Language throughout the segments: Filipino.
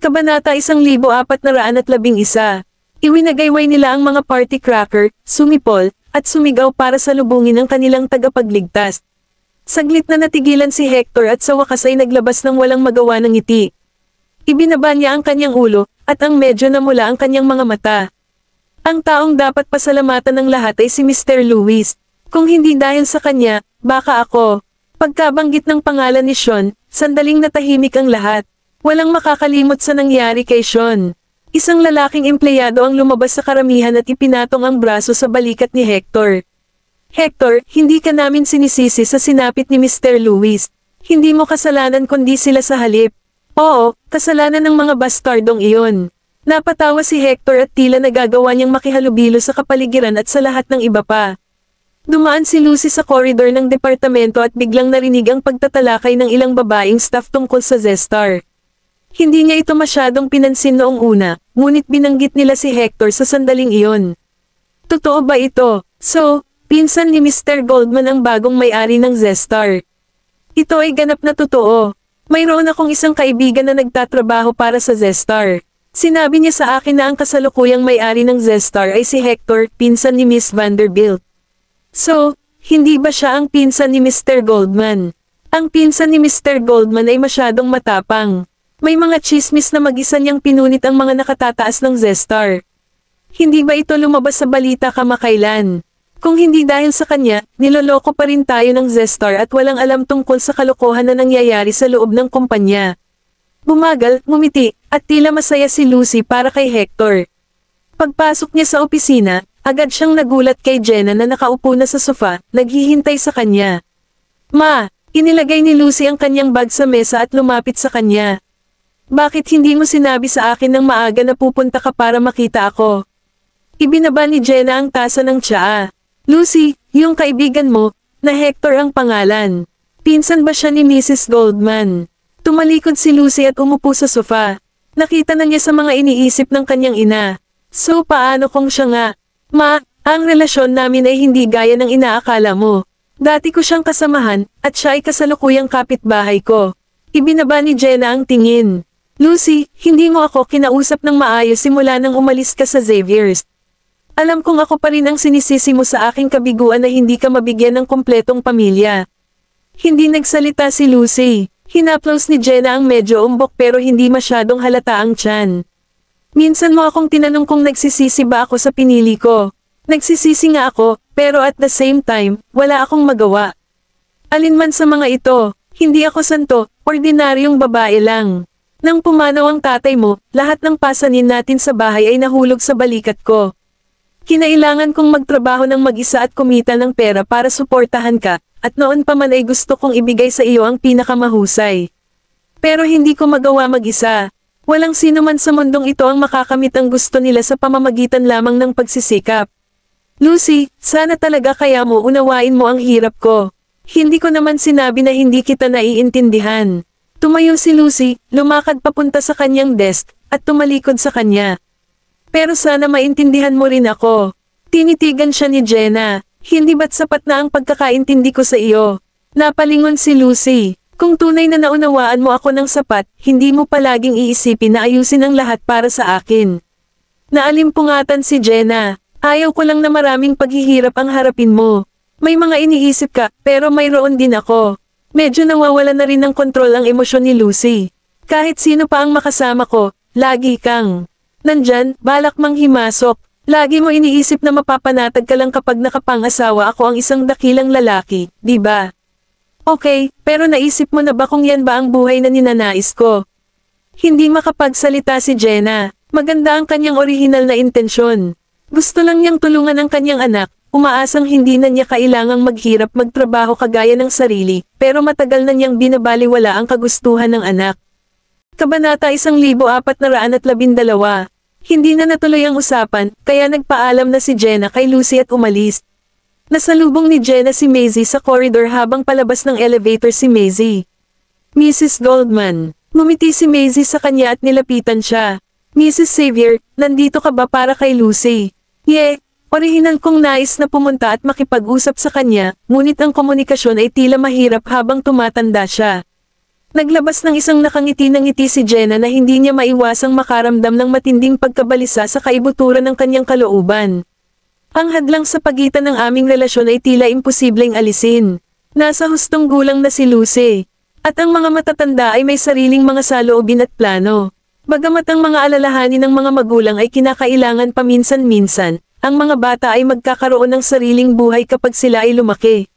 Kabanata 1411. Iwinagayway nila ang mga party cracker, sumipol, at sumigaw para salubungin ang kanilang tagapagligtas. Saglit na natigilan si Hector at sa wakas ay naglabas ng walang magawa ng ngiti. Ibinaba niya ang kanyang ulo, at ang medyo namula ang kanyang mga mata. Ang taong dapat pasalamatan ng lahat ay si Mr. Lewis. Kung hindi dahil sa kanya, baka ako. Pagkabanggit ng pangalan ni Sean, sandaling natahimik ang lahat. Walang makakalimot sa nangyari kay Sean. Isang lalaking empleyado ang lumabas sa karamihan at ipinatong ang braso sa balikat ni Hector. Hector, hindi ka namin sinisisi sa sinapit ni Mr. Lewis. Hindi mo kasalanan kundi sila sa halip. Oo, kasalanan ng mga bastardong iyon. Napatawa si Hector at tila nagagawa niyang makihalubilo sa kapaligiran at sa lahat ng iba pa. Dumaan si Lucy sa koridor ng departamento at biglang narinig ang pagtatalakay ng ilang babaeng staff tungkol sa Zestar. Hindi niya ito masyadong pinansin noong una, ngunit binanggit nila si Hector sa sandaling iyon. Totoo ba ito? So, pinsan ni Mr. Goldman ang bagong may-ari ng Zestar. Ito ay ganap na totoo. Mayroon akong isang kaibigan na nagtatrabaho para sa Zestar. Sinabi niya sa akin na ang kasalukuyang may-ari ng Zestar ay si Hector, pinsan ni Miss Vanderbilt. So, hindi ba siya ang pinsan ni Mr. Goldman? Ang pinsan ni Mr. Goldman ay masyadong matapang. May mga chismis na mag-isa niyang pinunit ang mga nakatataas ng Zestar. Hindi ba ito lumabas sa balita kamakailan? Kung hindi dahil sa kanya, niloloko pa rin tayo ng Zestar at walang alam tungkol sa kalokohan na nangyayari sa loob ng kumpanya. Bumagal, ngumiti, at tila masaya si Lucy para kay Hector. Pagpasok niya sa opisina, agad siyang nagulat kay Jenna na nakaupo na sa sofa, naghihintay sa kanya. Ma, inilagay ni Lucy ang kanyang bag sa mesa at lumapit sa kanya. Bakit hindi mo sinabi sa akin ng maaga na pupunta ka para makita ako? Ibinaba ni Jenna ang tasa ng tsaa. Lucy, yung kaibigan mo, na Hector ang pangalan. Pinsan ba siya ni Mrs. Goldman? Tumalikod si Lucy at umupo sa sofa. Nakita na niya sa mga iniisip ng kanyang ina. So paano kung siya nga? Ma, ang relasyon namin ay hindi gaya ng inaakala mo. Dati ko siyang kasamahan, at siya ay kasalukuyang kapitbahay ko. Ibinaba ni Jenna ang tingin. Lucy, hindi mo ako kinausap ng maayos simula nang umalis ka sa Xavier's. Alam kong ako pa rin ang sinisisi mo sa aking kabiguan na hindi ka mabigyan ng kompletong pamilya. Hindi nagsalita si Lucy. Hinaplos ni Jenna ang medyo umbok pero hindi masyadong halata ang tiyan. Minsan mo akong tinanong kung nagsisisi ba ako sa pinili ko. Nagsisisi nga ako, pero at the same time, wala akong magawa. Alinman sa mga ito, hindi ako santo, ordinaryong babae lang. Nang pumanaw ang tatay mo, lahat ng pasanin natin sa bahay ay nahulog sa balikat ko. Kinailangan kong magtrabaho ng mag-isa at kumita ng pera para suportahan ka, at noon pa man ay gusto kong ibigay sa iyo ang pinakamahusay. Pero hindi ko magawa mag-isa. Walang sino man sa mundong ito ang makakamit ang gusto nila sa pamamagitan lamang ng pagsisikap. Lucy, sana talaga kaya mo unawain mo ang hirap ko. Hindi ko naman sinabi na hindi kita naiintindihan. Tumayo si Lucy, lumakad papunta sa kanyang desk, at tumalikod sa kanya. Pero sana maintindihan mo rin ako. Tinitigan siya ni Jenna. Hindi ba't sapat na ang pagkakaintindi ko sa iyo? Napalingon si Lucy. Kung tunay na naunawaan mo ako ng sapat, hindi mo palaging iisipin na ayusin ang lahat para sa akin. Naalimpungatan si Jenna. Ayaw ko lang na maraming paghihirap ang harapin mo. May mga iniisip ka, pero mayroon din ako. Medyo nawawala na rin ng kontrol ang emosyon ni Lucy. Kahit sino pa ang makasama ko, lagi kang nandyan, balak mang himasok. Lagi mo iniisip na mapapanatag ka lang kapag nakapangasawa ako ang isang dakilang lalaki, di ba? Okay, pero naisip mo na ba kung yan ba ang buhay na ninanais ko? Hindi makapagsalita si Jenna. Maganda ang kanyang orihinal na intensyon. Gusto lang niyang tulungan ang kanyang anak, umaasang hindi na niya kailangang maghirap magtrabaho kagaya ng sarili, pero matagal na niyang binabaliwala ang kagustuhan ng anak. Kabanata 1412. Hindi na natuloy ang usapan, kaya nagpaalam na si Jenna kay Lucy at umalis. Nasalubong ni Jenna si Maisie sa corridor habang palabas ng elevator si Maisie. Mrs. Goldman. Ngumiti si Maisie sa kanya at nilapitan siya. Mrs. Xavier, nandito ka ba para kay Lucy? Orihinal kong nais na pumunta at makipag-usap sa kanya, ngunit ang komunikasyon ay tila mahirap habang tumatanda siya. Naglabas ng isang nakangiti ng ngiti si Jenna na hindi niya maiwasang makaramdam ng matinding pagkabalisa sa kaibuturan ng kanyang kalooban. Ang hadlang sa pagitan ng aming relasyon ay tila imposibleng alisin. Nasa hustong gulang na si Lucy. At ang mga matatanda ay may sariling mga saloobin at plano. Bagamat ang mga alalahanin ng mga magulang ay kinakailangan paminsan-minsan, ang mga bata ay magkakaroon ng sariling buhay kapag sila ay lumaki.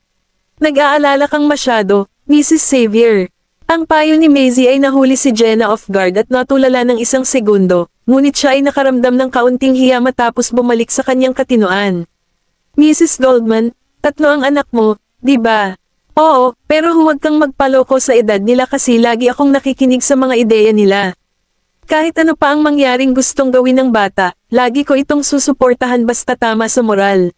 Nag-aalala kang masyado, Mrs. Xavier. Ang payo ni Maisie ay nahuli si Jenna off guard at natulala ng isang segundo, ngunit siya ay nakaramdam ng kaunting hiya matapos bumalik sa kanyang katinoan. Mrs. Goldman, 3 ang anak mo, di ba? Oo, pero huwag kang magpaloko sa edad nila kasi lagi akong nakikinig sa mga ideya nila. Kahit ano pa ang mangyaring gustong gawin ng bata, lagi ko itong susuportahan basta tama sa moral.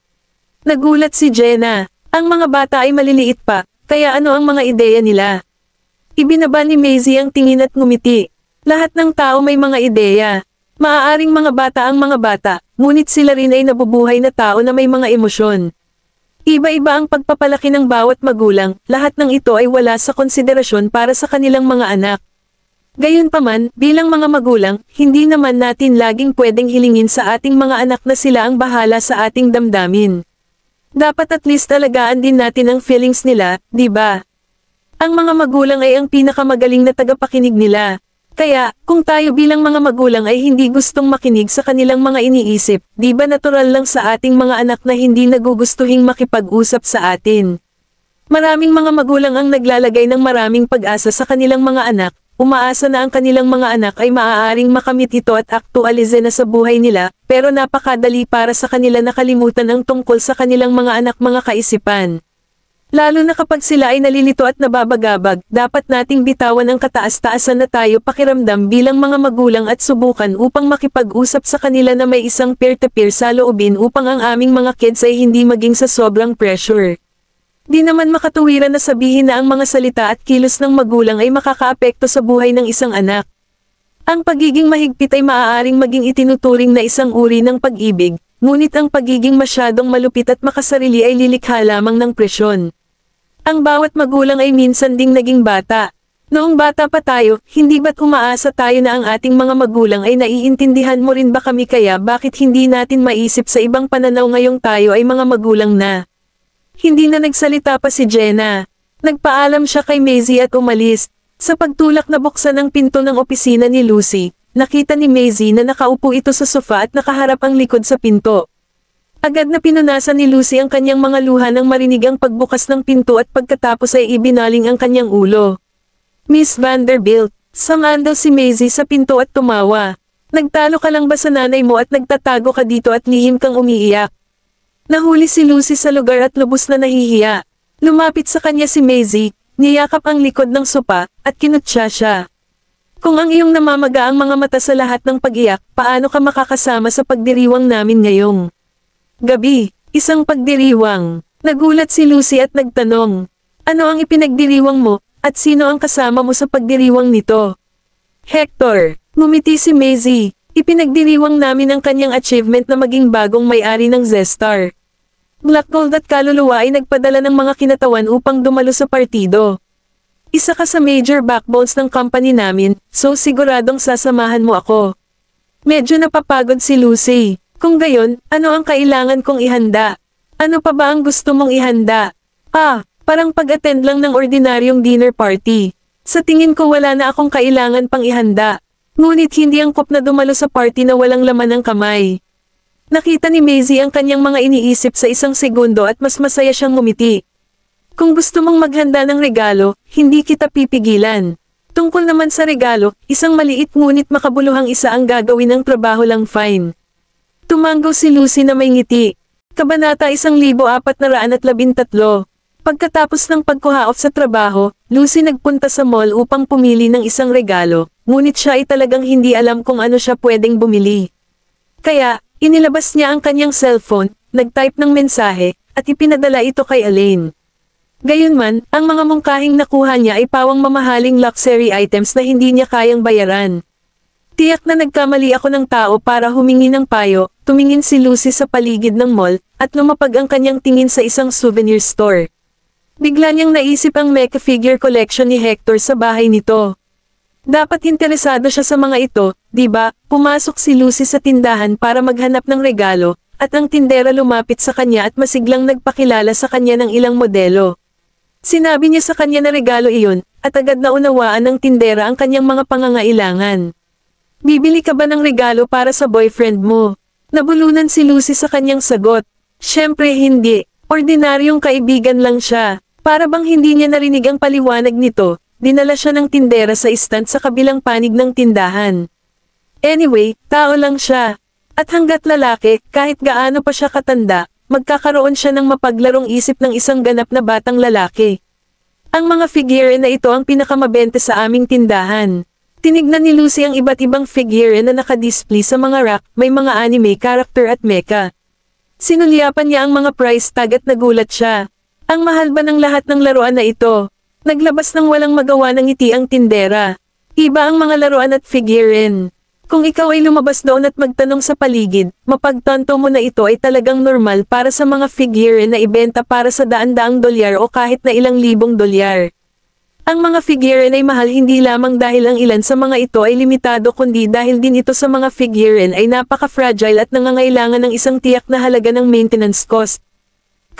Nagulat si Jenna. Ang mga bata ay maliliit pa, kaya ano ang mga ideya nila? Ibinaba ni Maisie ang tingin at ngumiti. Lahat ng tao may mga ideya. Maaaring mga bata ang mga bata, ngunit sila rin ay nabubuhay na tao na may mga emosyon. Iba-iba ang pagpapalaki ng bawat magulang, lahat ng ito ay wala sa konsiderasyon para sa kanilang mga anak. Gayunpaman, bilang mga magulang, hindi naman natin laging pwedeng hilingin sa ating mga anak na sila ang bahala sa ating damdamin. Dapat at least alagaan din natin ang feelings nila, di ba? Ang mga magulang ay ang pinakamagaling na tagapakinig nila. Kaya, kung tayo bilang mga magulang ay hindi gustong makinig sa kanilang mga iniisip, di ba natural lang sa ating mga anak na hindi nagugustuhing makipag-usap sa atin? Maraming mga magulang ang naglalagay ng maraming pag-asa sa kanilang mga anak, umaasa na ang kanilang mga anak ay maaaring makamit ito at aktualize na sa buhay nila, pero napakadali para sa kanila nakalimutan ang tungkol sa kanilang mga anak mga kaisipan. Lalo na kapag sila ay nalilito at nababagabag, dapat nating bitawan ang kataas-taasan na tayo pakiramdam bilang mga magulang at subukan upang makipag-usap sa kanila na may isang peer-to-peer saloobin upang ang aming mga kids ay hindi maging sa sobrang pressure. Di naman makatuwiran na sabihin na ang mga salita at kilos ng magulang ay makakaapekto sa buhay ng isang anak. Ang pagiging mahigpit ay maaaring maging itinuturing na isang uri ng pag-ibig, ngunit ang pagiging masyadong malupit at makasarili ay lilikha lamang ng presyon. Ang bawat magulang ay minsan ding naging bata. Noong bata pa tayo, hindi ba't umaasa tayo na ang ating mga magulang ay naiintindihan mo rin ba kami kaya bakit hindi natin maisip sa ibang pananaw ngayong tayo ay mga magulang na? Hindi na nagsalita pa si Jenna. Nagpaalam siya kay Maisie at umalis. Sa pagtulak na buksan ang pinto ng opisina ni Lucy, nakita ni Maisie na nakaupo ito sa sofa at nakaharap ang likod sa pinto. Agad na pinunasan ni Lucy ang kanyang mga luha nang marinig ang pagbukas ng pinto at pagkatapos ay ibinaling ang kanyang ulo. Miss Vanderbilt, sumandal si Maisie sa pinto at tumawa. Nagtalo ka lang ba sa nanay mo at nagtatago ka dito at lihim kang umiiyak? Nahuli si Lucy sa lugar at lubos na nahihiya. Lumapit sa kanya si Maisie, niyakap ang likod ng sopa, at kinutya siya. Kung ang iyong namamaga ang mga mata sa lahat ng pag-iyak, paano ka makakasama sa pagdiriwang namin ngayong gabi? Isang pagdiriwang. Nagulat si Lucy at nagtanong, ano ang ipinagdiriwang mo, at sino ang kasama mo sa pagdiriwang nito? Hector. Ngumiti si Maisie. Ipinagdiriwang namin ang kanyang achievement na maging bagong may-ari ng Zestar. Black Gold at kaluluwa ay nagpadala ng mga kinatawan upang dumalo sa partido. Isa ka sa major backbones ng company namin, so siguradong sasamahan mo ako. Medyo napapagod si Lucy. Kung gayon, ano ang kailangan kong ihanda? Ano pa ba ang gusto mong ihanda? Parang pag-attend lang ng ordinaryong dinner party. Sa tingin ko wala na akong kailangan pang ihanda. Ngunit hindi angkop na dumalo sa party na walang laman ng kamay. Nakita ni Maisie ang kanyang mga iniisip sa isang segundo at mas masaya siyang ngumiti. Kung gusto mong maghanda ng regalo, hindi kita pipigilan. Tungkol naman sa regalo, isang maliit ngunit makabuluhang isa ang gagawin ng trabaho lang fine. Tumanggaw si Lucy na may ngiti. Kabanata 1413. Pagkatapos ng pagkuha-off sa trabaho, Lucy nagpunta sa mall upang pumili ng isang regalo, ngunit siya ay talagang hindi alam kung ano siya pwedeng bumili. Kaya, inilabas niya ang kanyang cellphone, nag-type ng mensahe, at ipinadala ito kay Elaine. Gayunman, ang mga mungkahing nakuha niya ay pawang mamahaling luxury items na hindi niya kayang bayaran. Tiyak na nagkamali ako ng tao para humingi ng payo, tumingin si Lucy sa paligid ng mall, at lumapag ang kanyang tingin sa isang souvenir store. Bigla niyang naisip ang mecha figure collection ni Hector sa bahay nito. Dapat interesado siya sa mga ito, di ba? Pumasok si Lucy sa tindahan para maghanap ng regalo, at ang tindera lumapit sa kanya at masiglang nagpakilala sa kanya ng ilang modelo. Sinabi niya sa kanya na regalo iyon, at agad na unawaan ng tindera ang kanyang mga pangangailangan. Bibili ka ba ng regalo para sa boyfriend mo? Nabulunan si Lucy sa kanyang sagot. Siyempre hindi, ordinaryong kaibigan lang siya. Para bang hindi niya narinig ang paliwanag nito, dinala siya ng tindera sa stand sa kabilang panig ng tindahan. Anyway, tao lang siya. At hanggat lalaki, kahit gaano pa siya katanda, magkakaroon siya ng mapaglarong isip ng isang ganap na batang lalaki. Ang mga figure na ito ang pinakamabente sa aming tindahan. Tinignan ni Lucy ang iba't ibang figure na nakadisplay sa mga rack, may mga anime character at mecha. Sinulyapan niya ang mga price tag at nagulat siya. Ang mahal ba ng lahat ng laruan na ito? Naglabas ng walang magawa ng ngiti ang tindera. Iba ang mga laruan at figurine. Kung ikaw ay lumabas doon at magtanong sa paligid, mapagtanto mo na ito ay talagang normal para sa mga figurine na ibenta para sa daan-daang dolyar o kahit na ilang libong dolyar. Ang mga figurine ay mahal hindi lamang dahil ang ilan sa mga ito ay limitado kundi dahil din ito sa mga figurine ay napaka-fragile at nangangailangan ng isang tiyak na halaga ng maintenance cost.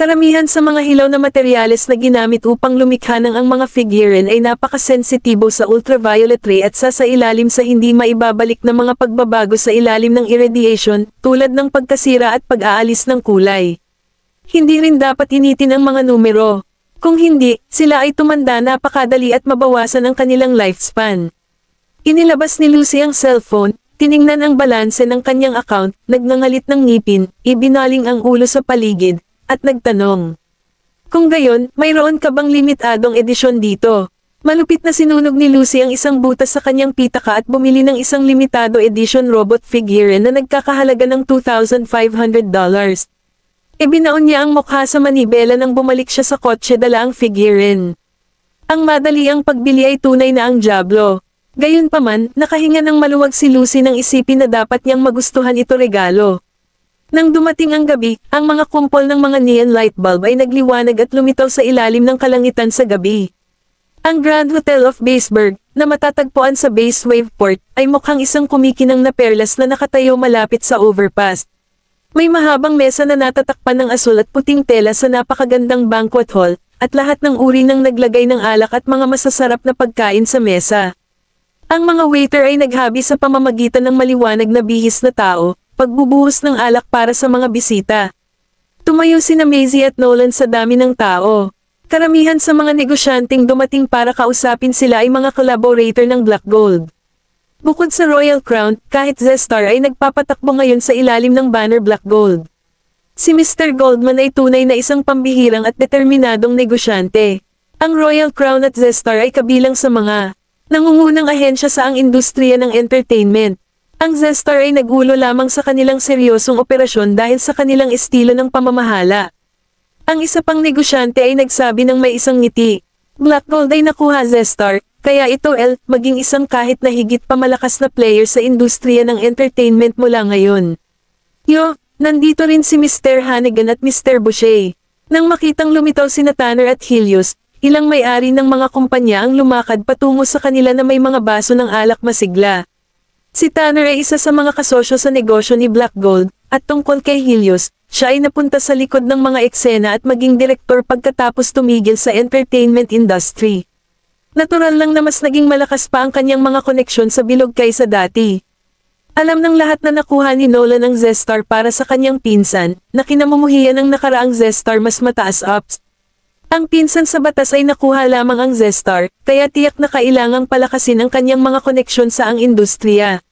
Karamihan sa mga hilaw na materyales na ginamit upang lumikha ng ang mga figurine ay napakasensitibo sa ultraviolet ray at sasailalim sa hindi maibabalik na mga pagbabago sa ilalim ng irradiation, tulad ng pagkasira at pag-aalis ng kulay. Hindi rin dapat initin ang mga numero. Kung hindi, sila ay tumanda napakadali at mabawasan ang kanilang lifespan. Inilabas ni Lucy ang cellphone, tiningnan ang balanse ng kanyang account, nagngangalit ng ngipin, ibinaling ang ulo sa paligid, at nagtanong. Kung gayon, mayroon ka bang limitadong edisyon dito? Malupit na sinunog ni Lucy ang isang butas sa kanyang pitaka at bumili ng isang limitado edition robot figure na nagkakahalaga ng $2,500. Ibinaon niya ang mukha sa manibela nang bumalik siya sa kotse dala ang figurine. Ang madali ang pagbili ay tunay na ang diablo. Gayunpaman, nakahinga ng maluwag si Lucy nang isipin na dapat niyang magustuhan ito regalo. Nang dumating ang gabi, ang mga kumpol ng mga neon light bulb ay nagliwanag at lumitaw sa ilalim ng kalangitan sa gabi. Ang Grand Hotel of Baseburg, na matatagpuan sa Base Waveport, ay mukhang isang kumikinang na perlas na nakatayo malapit sa overpass. May mahabang mesa na natatakpan ng asul at puting tela sa napakagandang banquet hall, at lahat ng uri ng naglagay ng alak at mga masasarap na pagkain sa mesa. Ang mga waiter ay naghabi sa pamamagitan ng maliwanag na bihis na tao, pagbubuhos ng alak para sa mga bisita. Tumayo sina Maisie at Nolan sa dami ng tao. Karamihan sa mga negosyanteng dumating para kausapin sila ay mga collaborator ng Black Gold. Bukod sa Royal Crown, kahit Zestar ay nagpapatakbo ngayon sa ilalim ng banner Black Gold. Si Mr. Goldman ay tunay na isang pambihirang at determinadong negosyante. Ang Royal Crown at Zestar ay kabilang sa mga nangungunang ahensya sa ang industriya ng entertainment. Ang Zestar ay nagulo lamang sa kanilang seryosong operasyon dahil sa kanilang estilo ng pamamahala. Ang isa pang negosyante ay nagsabi ng may isang ngiti. Black Gold ay nakuha Zestar, kaya ito maging isang kahit na higit pa malakas na player sa industriya ng entertainment mula ngayon. Nandito rin si Mr. Hannigan at Mr. Boucher. Nang makitang lumitaw sina Tanner at Helios, ilang may-ari ng mga kumpanya ang lumakad patungo sa kanila na may mga baso ng alak masigla. Si Tanner ay isa sa mga kasosyo sa negosyo ni Black Gold, at tungkol kay Helios, siya ay napunta sa likod ng mga eksena at maging direktor pagkatapos tumigil sa entertainment industry. Natural lang na mas naging malakas pa ang kanyang mga koneksyon sa bilog kaysa dati. Alam ng lahat na nakuha ni Nolan ang Zestar para sa kanyang pinsan, na kinamumuhian ng nakaraang Zestar mas mataas ups. Ang pinsan sa batas ay nakuha lamang ang Zestar, kaya tiyak na kailangang palakasin ang kanyang mga koneksyon sa ang industriya.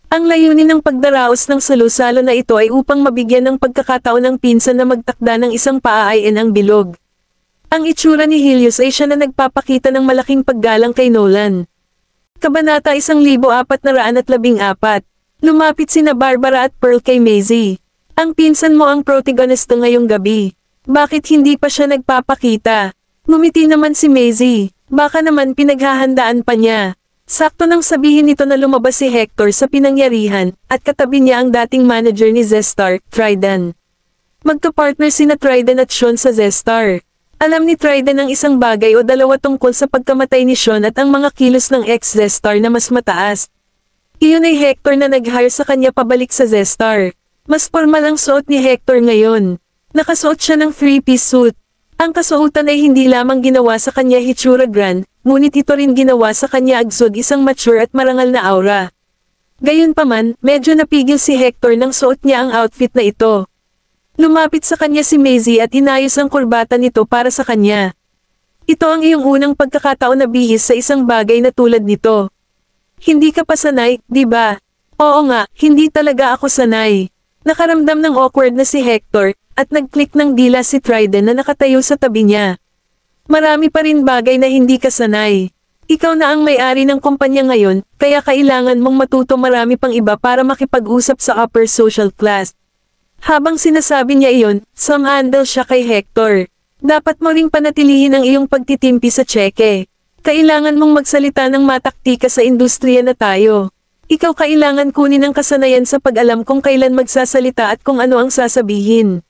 Ang layunin ng pagdaraos ng salusalo na ito ay upang mabigyan ng pagkakataon ng pinsan na magtakda ng isang paaain ang bilog. Ang itsura ni Helios ay siya na nagpapakita ng malaking paggalang kay Nolan. Kabanata 1414. Lumapit sina Barbara at Pearl kay Maisie. Ang pinsan mo ang protagonista ngayong gabi. Bakit hindi pa siya nagpapakita? Ngumiti naman si Maisie. Baka naman pinaghahandaan pa niya. Sakto nang sabihin nito na lumabas si Hector sa pinangyarihan, at katabi niya ang dating manager ni Zestar, Trident. Magka-partner sina Trident at Sean sa Zestar. Alam ni Trident ang isang bagay o dalawa tungkol sa pagkamatay ni Sean at ang mga kilos ng ex-Zestar na mas mataas. Iyon ay Hector na nag-hire sa kanya pabalik sa Zestar. Mas formal ang suot ni Hector ngayon. Nakasuot siya ng three-piece suit. Ang kasuotan ay hindi lamang ginawa sa kanya hitsura grand, ngunit ito rin ginawa sa kanya agsod isang mature at marangal na aura. Gayunpaman, medyo napigil si Hector nang suot niya ang outfit na ito. Lumapit sa kanya si Maisie at inayos ang kurbata nito para sa kanya. Ito ang iyong unang pagkakataon na bihis sa isang bagay na tulad nito. Hindi ka pa sanay, di ba? Oo nga, hindi talaga ako sanay. Nakaramdam ng awkward na si Hector, at nag-click ng dila si Trident na nakatayo sa tabi niya. Marami pa rin bagay na hindi ka sanay. Ikaw na ang may-ari ng kumpanya ngayon, kaya kailangan mong matuto marami pang iba para makipag-usap sa upper social class. Habang sinasabi niya iyon, sumandal siya kay Hector. Dapat mo ring panatilihin ang iyong pagtitimpi sa tseke. Kailangan mong magsalita ng mataktika sa industriya na tayo. Ikaw kailangan kunin ang kasanayan sa pag-alam kung kailan magsasalita at kung ano ang sasabihin.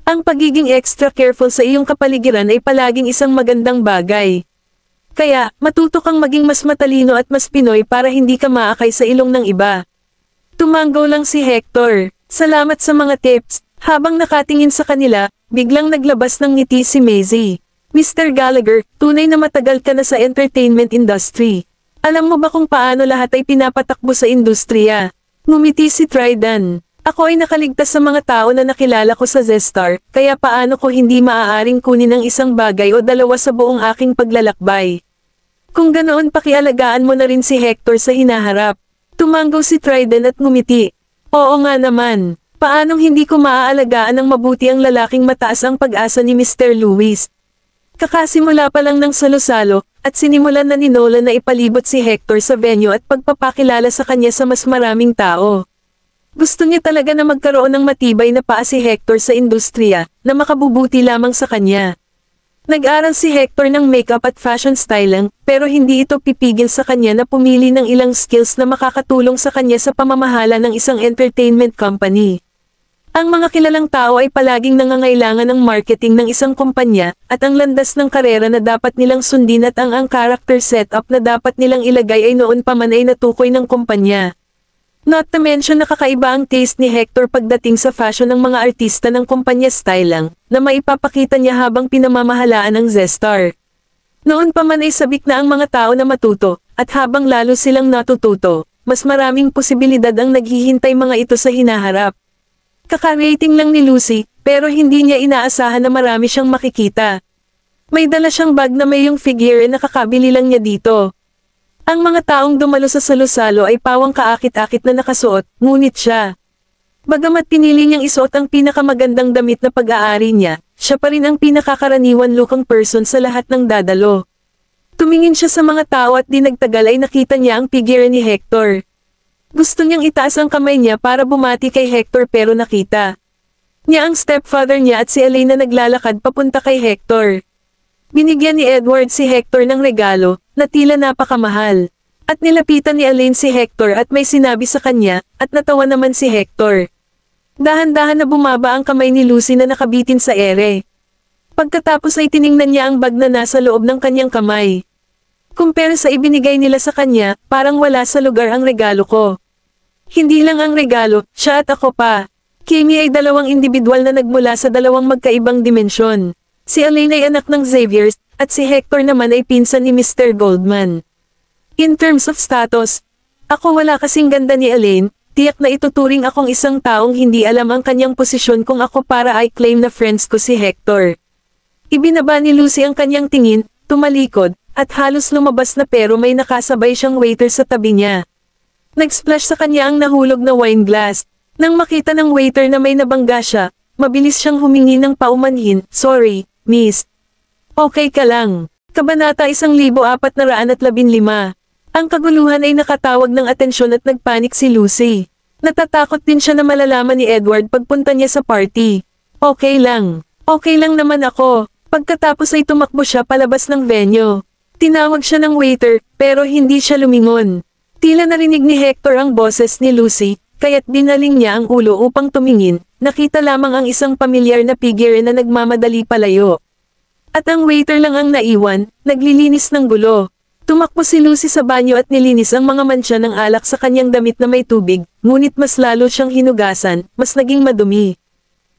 Ang pagiging extra careful sa iyong kapaligiran ay palaging isang magandang bagay. Kaya, matuto kang maging mas matalino at mas Pinoy para hindi ka maakay sa ilong ng iba. Tumanggaw lang si Hector. Salamat sa mga tips. Habang nakatingin sa kanila, biglang naglabas ng ngiti si Maisie. Mr. Gallagher, tunay na matagal ka na sa entertainment industry. Alam mo ba kung paano lahat ay pinapatakbo sa industriya? Ngumiti si Trident. Ako ay nakaligtas sa mga tao na nakilala ko sa Zestar, kaya paano ko hindi maaaring kunin ang isang bagay o dalawa sa buong aking paglalakbay? Kung ganoon pakialagaan mo na rin si Hector sa hinaharap. Tumanggaw si Trident at ngumiti. Oo nga naman. Paanong hindi ko maaalagaan ng mabuti ang lalaking mataas ang pag-asa ni Mr. Lewis? Kakasimula pa lang ng salo-salo, at sinimulan na ni Nolan na ipalibot si Hector sa venue at pagpapakilala sa kanya sa mas maraming tao. Gusto niya talaga na magkaroon ng matibay na paa si Hector sa industriya, na makabubuti lamang sa kanya. Nag-aral si Hector ng makeup at fashion styling, pero hindi ito pipigil sa kanya na pumili ng ilang skills na makakatulong sa kanya sa pamamahala ng isang entertainment company. Ang mga kilalang tao ay palaging nangangailangan ng marketing ng isang kumpanya, at ang landas ng karera na dapat nilang sundin at ang character setup na dapat nilang ilagay ay noon pa man ay natukoy ng kumpanya. Not to mention nakakaiba ang taste ni Hector pagdating sa fashion ng mga artista ng kumpanya styling, na maipapakita niya habang pinamamahalaan ng Zestar. Noon pa man ay sabik na ang mga tao na matuto, at habang lalo silang natututo, mas maraming posibilidad ang naghihintay mga ito sa hinaharap. Kaka-rating lang ni Lucy, pero hindi niya inaasahan na marami siyang makikita. May dala siyang bag na may yung figure na kakabili lang niya dito. Ang mga taong dumalo sa salo-salo ay pawang kaakit-akit na nakasuot, ngunit siya. Bagamat pinili niyang isuot ang pinakamagandang damit na pag-aari niya, siya pa rin ang pinakakaraniwan lukang person sa lahat ng dadalo. Tumingin siya sa mga tao at di nagtagal ay nakita niya ang figure ni Hector. Gusto niyang itaas ang kamay niya para bumati kay Hector pero nakita niya ang stepfather niya at si Elaine na naglalakad papunta kay Hector. Binigyan ni Edward si Hector ng regalo, na tila napakamahal. At nilapitan ni Elaine si Hector at may sinabi sa kanya, at natawa naman si Hector. Dahan-dahan na bumaba ang kamay ni Lucy na nakabitin sa ere. Pagkatapos ay tiningnan niya ang bag na nasa loob ng kanyang kamay. Kumpara sa ibinigay nila sa kanya, parang wala sa lugar ang regalo ko. Hindi lang ang regalo, siya at ako pa. Kimi ay dalawang individual na nagmula sa dalawang magkaibang dimensyon. Si Elaine ay anak ng Xavier, at si Hector naman ay pinsan ni Mr. Goldman. In terms of status, ako wala kasing ganda ni Elaine, tiyak na ituturing akong isang taong hindi alam ang kanyang posisyon kung ako para ay claim na friends ko si Hector. Ibinaba ni Lucy ang kanyang tingin, tumalikod, at halos lumabas na pero may nakasabay siyang waiter sa tabi niya. Nag-splash sa kanya ang nahulog na wine glass. Nang makita ng waiter na may nabangga siya, mabilis siyang humingi ng paumanhin, sorry, miss. Okay ka lang. Kabanata 1415. Ang kaguluhan ay nakatawag ng atensyon at nagpanik si Lucy. Natatakot din siya na malalaman ni Edward pagpunta niya sa party. Okay lang. Okay lang naman ako. Pagkatapos ay tumakbo siya palabas ng venue. Tinawag siya ng waiter, pero hindi siya lumingon. Tila narinig ni Hector ang boses ni Lucy, kaya't dinaling niya ang ulo upang tumingin. Nakita lamang ang isang pamilyar na figure na nagmamadali palayo. At ang waiter lang ang naiwan, naglilinis ng gulo. Tumakbo si Lucy sa banyo at nilinis ang mga mantsa ng alak sa kanyang damit na may tubig, ngunit mas lalo siyang hinugasan, mas naging madumi.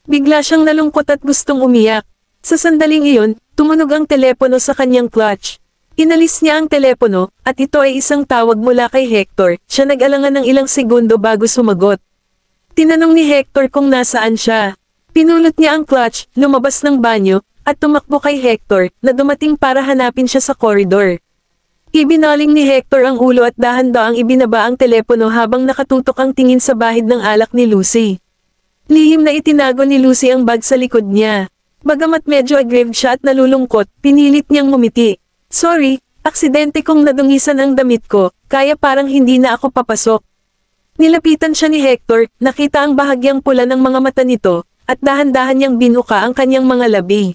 Bigla siyang nalungkot at gustong umiyak. Sa sandaling iyon, tumunog ang telepono sa kanyang clutch. Inalis niya ang telepono, at ito ay isang tawag mula kay Hector. Siya nag-alangan ng ilang segundo bago sumagot. Tinanong ni Hector kung nasaan siya. Pinulot niya ang clutch, lumabas ng banyo, at tumakbo kay Hector, na dumating para hanapin siya sa koridor. Ibinaling ni Hector ang ulo at dahan-daang ibinaba ang telepono habang nakatutok ang tingin sa bahid ng alak ni Lucy. Lihim na itinago ni Lucy ang bag sa likod niya. Bagamat medyo aggrieved siya at nalulungkot, pinilit niyang ngumiti. Sorry, aksidente kong nadungisan ang damit ko, kaya parang hindi na ako papasok. Nilapitan siya ni Hector, nakita ang bahagyang pula ng mga mata nito, at dahan-dahan niyang binuka ang kanyang mga labi.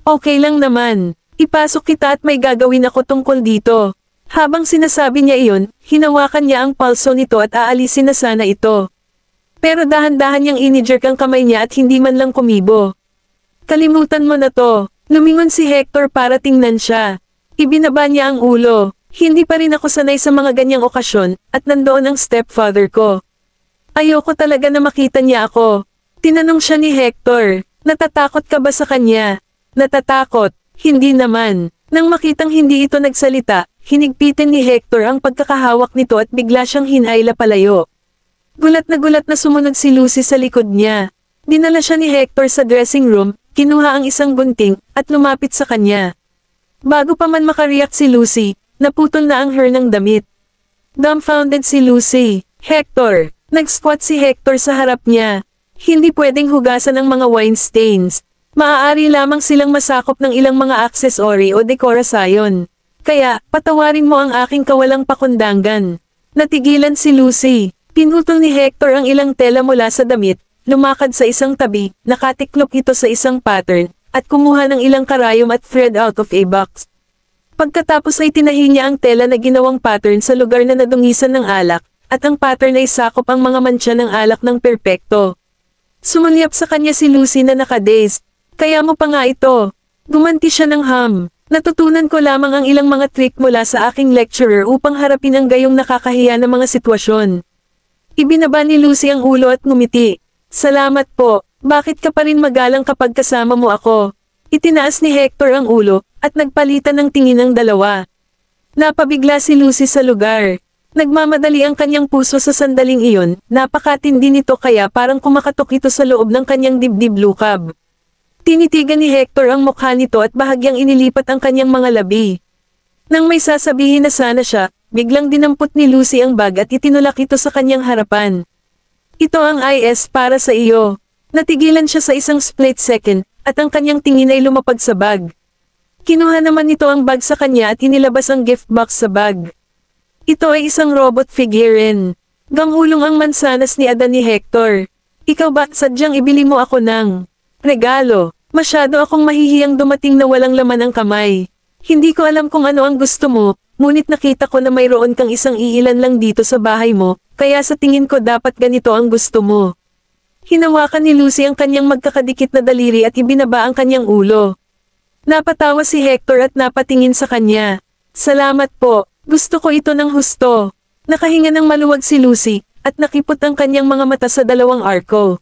Okay lang naman. Ipasok kita at may gagawin ako tungkol dito. Habang sinasabi niya iyon, hinawakan niya ang pulso nito at aalisin na sana ito. Pero dahan-dahan niyang inijerk ang kamay niya at hindi man lang kumibo. Kalimutan mo na to. Lumingon si Hector para tingnan siya. Ibinaba niya ang ulo. Hindi pa rin ako sanay sa mga ganyang okasyon, at nandoon ang stepfather ko. Ayoko talaga na makita niya ako. Tinanong siya ni Hector, natatakot ka ba sa kanya? Natatakot. Hindi naman. Nang makitang hindi ito nagsalita, hinigpitin ni Hector ang pagkakahawak nito at bigla siyang hinayla palayo. Gulat na sumunod si Lucy sa likod niya. Dinala siya ni Hector sa dressing room, kinuha ang isang gunting, at lumapit sa kanya. Bago pa man makareact si Lucy, naputol na ang hair ng damit. Dumbfounded si Lucy. Hector. Nag-squat si Hector sa harap niya. Hindi pwedeng hugasan ang mga wine stains. Maaari lamang silang masakop ng ilang mga aksesori o dekorasyon. Kaya, patawarin mo ang aking kawalang pakundangan. Natigilan si Lucy. Pinutol ni Hector ang ilang tela mula sa damit, lumakad sa isang tabi, nakatiklop ito sa isang pattern, at kumuha ng ilang karayom at thread out of a box. Pagkatapos ay tinahi niya ang tela na ginawang pattern sa lugar na nadungisan ng alak, at ang pattern ay sakop ang mga mantsa ng alak ng perpekto. Sumulyap sa kanya si Lucy na nakadazed. Kaya mo pa nga ito. Gumanti siya ng Natutunan ko lamang ang ilang mga trick mula sa aking lecturer upang harapin ang gayong nakakahiya na mga sitwasyon. Ibinaba ni Lucy ang ulo at ngumiti. Salamat po, bakit ka pa rin magalang kapag kasama mo ako? Itinaas ni Hector ang ulo, at nagpalitan ng tingin ang dalawa. Napabigla si Lucy sa lugar. Nagmamadali ang kanyang puso sa sandaling iyon, napakatindi nito kaya parang kumakatok ito sa loob ng kanyang dibdib lukab. Tinitigan ni Hector ang mukha nito at bahagyang inilipat ang kanyang mga labi. Nang may sasabihin na sana siya, biglang dinampot ni Lucy ang bag at itinulak ito sa kanyang harapan. Ito ang IS para sa iyo. Natigilan siya sa isang split second, at ang kanyang tingin ay lumapag sa bag. Kinuha naman nito ang bag sa kanya at inilabas ang gift box sa bag. Ito ay isang robot figurine. Ganghulong ang mansanas ni Adan ni Hector. Ikaw ba sadyang ibili mo ako ng regalo? Masyado akong mahihiyang dumating na walang laman ang kamay. Hindi ko alam kung ano ang gusto mo, ngunit nakita ko na mayroon kang isang iilan lang dito sa bahay mo, kaya sa tingin ko dapat ganito ang gusto mo. Hinawakan ni Lucy ang kanyang magkakadikit na daliri at ibinaba ang kanyang ulo. Napatawa si Hector at napatingin sa kanya. Salamat po, gusto ko ito ng husto. Nakahinga ng maluwag si Lucy, at nakipot ang kanyang mga mata sa dalawang arko.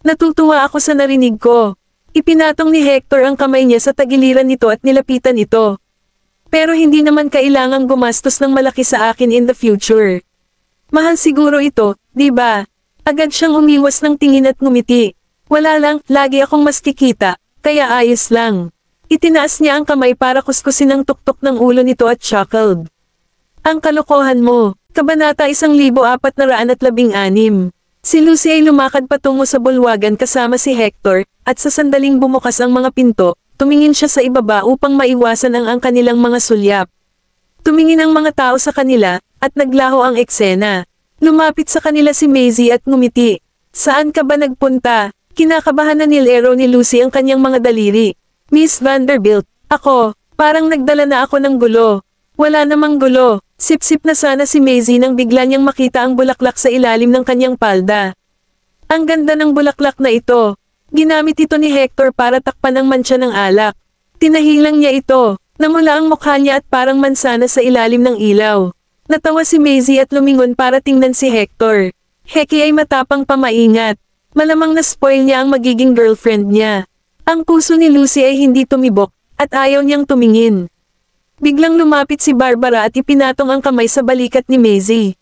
Natutuwa ako sa narinig ko. Ipinatong ni Hector ang kamay niya sa tagiliran nito at nilapitan ito. Pero hindi naman kailangang gumastos ng malaki sa akin in the future. Mahal siguro ito, di ba? Agad siyang umiwas ng tingin at ngumiti. Wala lang, lagi akong mas kikita, kaya ayos lang. Itinaas niya ang kamay para kuskusin ang tuktok ng ulo nito at chuckled. Ang kalokohan mo, Kabanata 1416. Si Lucy ay lumakad patungo sa bulwagan kasama si Hector, at sa sandaling bumukas ang mga pinto, tumingin siya sa ibaba upang maiwasan ang kanilang mga sulyap. Tumingin ang mga tao sa kanila, at naglaho ang eksena. Lumapit sa kanila si Maisie at ngumiti. Saan ka ba nagpunta? Kinakabahan na nilero ni Lucy ang kanyang mga daliri. Miss Vanderbilt, ako, parang nagdala na ako ng gulo. Wala namang gulo. Sip-sip na sana si Maisie nang bigla niyang makita ang bulaklak sa ilalim ng kanyang palda. Ang ganda ng bulaklak na ito. Ginamit ito ni Hector para takpan ang mantsa ng alak. Tinahilang niya ito. Namula ang mukha niya at parang mansana sa ilalim ng ilaw. Natawa si Maisie at lumingon para tingnan si Hector. Heki ay matapang pamaingat. Malamang na-spoil niya ang magiging girlfriend niya. Ang puso ni Lucy ay hindi tumibok, at ayaw niyang tumingin. Biglang lumapit si Barbara at ipinatong ang kamay sa balikat ni Maisie.